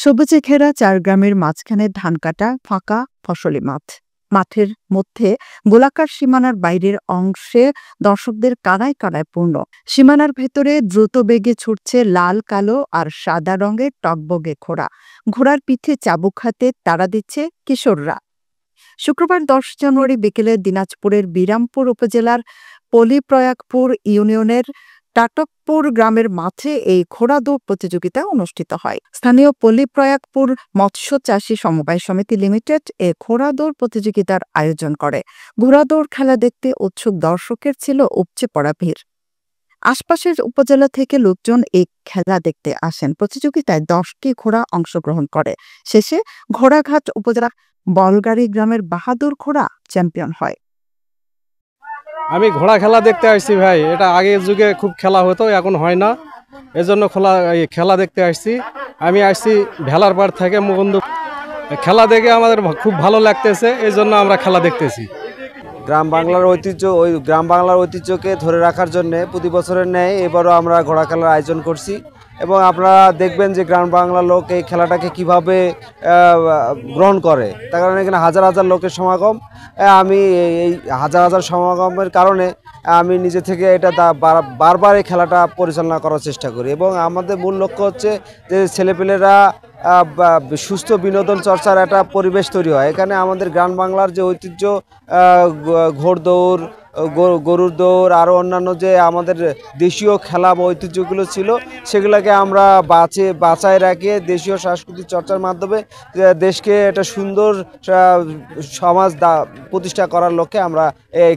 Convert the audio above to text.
সবুজে ঘেরা ৪ গ্রামের মাঝখানে ধান কাটা ফাঁকা ফসলি মাঠ। মাঠের মধ্যে গোলাকার সীমানার বাইরের অংশে দর্শকদের কানায় কানায় পূর্ণ। সীমানার ভেতরে দ্রুত বেগে ছুটছে লাল, কালো আর সাদা রঙের টগবগে ঘোড়া। ঘোড়ার পিঠে চাবুক হাতে তাড়া দিচ্ছে কিশোররা। শুক্রবার ১০ জানুয়ারি বিকেলে দিনাজপুরের বিরামপুর উপজেলার পলিপ্রয়াগপুর ইউনিয়নের টাটকপুর গ্রামের মাঠে এই ঘোড়া দৌড় প্রতিযোগিতা অনুষ্ঠিত হয়। স্থানীয় পলিপ্রয়াগপুর মৎস্য চাষী সমবায় সমিতি লিমিটেড এ ঘোড়া দৌড় প্রতিযোগিতার আয়োজন করে। ঘোড়া দৌড় খেলা দেখতে উৎসুক দর্শকের ছিল উপচে পড়া ভিড়। আশপাশের উপজেলা থেকে লোকজন এই খেলা দেখতে আসেন। প্রতিযোগিতায় ১০টি ঘোড়া অংশগ্রহণ করে। শেষে ঘোড়াঘাট উপজেলা বলগাড়ি গ্রামের বাহাদুর ঘোড়া চ্যাম্পিয়ন হয়। আমি ঘোড়া খেলা দেখতে আসছি ভাই। এটা আগের যুগে খুব খেলা হতো, এখন হয় না, এজন্য খেলা দেখতে আসছি। আমি আসছি ভেলার পাড় থেকে মুকুন্দ। খেলা দেখে আমাদের খুব ভালো লাগতেছে, এই জন্য আমরা খেলা দেখতেছি। গ্রাম বাংলার ঐতিহ্যকে ধরে রাখার জন্য প্রতি বছরের ন্যায় এবারও আমরা ঘোড়া খেলার আয়োজন করছি এবং আপনারা দেখবেন যে গ্রাম বাংলার লোক এই খেলাটাকে কিভাবে গ্রহণ করে। তার কারণে এখানে হাজার হাজার লোকের সমাগম। আমি এই হাজার হাজার সমাগমের কারণে আমি নিজে থেকে এটা বারবার এই খেলাটা পরিচালনা করার চেষ্টা করি এবং আমাদের মূল লক্ষ্য হচ্ছে যে ছেলেপেলেরা সুস্থ বিনোদন চর্চার একটা পরিবেশ তৈরি হয়। এখানে আমাদের গ্রাম বাংলার যে ঐতিহ্য ঘোড়দৌড়, গরুর দৌড়, আরও অন্যান্য যে আমাদের দেশীয় খেলা বা ঐতিহ্যগুলো ছিল সেগুলোকে আমরা বাঁচায় রাখিয়ে দেশীয় সাংস্কৃতিক চর্চার মাধ্যমে দেশকে একটা সুন্দর সমাজ প্রতিষ্ঠা করার লক্ষ্যে আমরা এই